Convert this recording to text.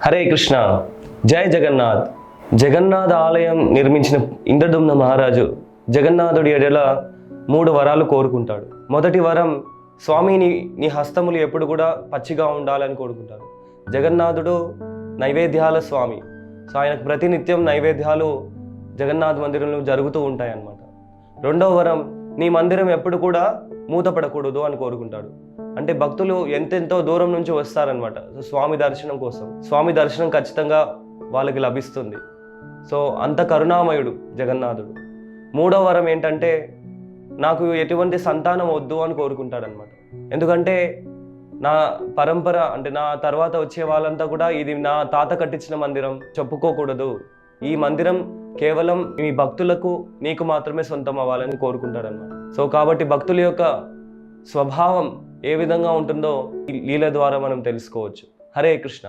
హరే కృష్ణ. జై జగన్నాథ్. జగన్నాథ ఆలయం నిర్మించిన ఇంద్రదుమ్న మహారాజు జగన్నాథుడి ఎడల 3 వరాలు కోరుకుంటాడు. మొదటి వరం, స్వామిని నీ హస్తములు ఎప్పుడు కూడా పచ్చిగా ఉండాలని కోరుకుంటాడు. జగన్నాథుడు నైవేద్యాల స్వామి. సో ఆయనకు ప్రతినిత్యం నైవేద్యాలు జగన్నాథ్ మందిరంలో జరుగుతూ ఉంటాయి అన్నమాట. రెండవ వరం, నీ మందిరం ఎప్పుడు కూడా మూతపడకూడదు అని కోరుకుంటాడు. అంటే భక్తులు ఎంతెంతో దూరం నుంచి వస్తారనమాట స్వామి దర్శనం కోసం. స్వామి దర్శనం ఖచ్చితంగా వాళ్ళకి లభిస్తుంది. సో అంత కరుణామయుడు జగన్నాథుడు. మూడవ వరం ఏంటంటే, నాకు ఎటువంటి సంతానం వద్దు అని కోరుకుంటాడనమాట. ఎందుకంటే నా పరంపర అంటే నా తర్వాత వచ్చే వాళ్ళంతా కూడా ఇది నా తాత కట్టించిన మందిరం చెప్పుకోకూడదు, ఈ మందిరం కేవలం మీ భక్తులకు నీకు మాత్రమే సొంతం అవ్వాలని కోరుకుంటాడనమాట. సో కాబట్టి భక్తుల యొక్క స్వభావం ఏ విధంగా ఉంటుందో ఈ లీల ద్వారా మనం తెలుసుకోవచ్చు. హరే కృష్ణ.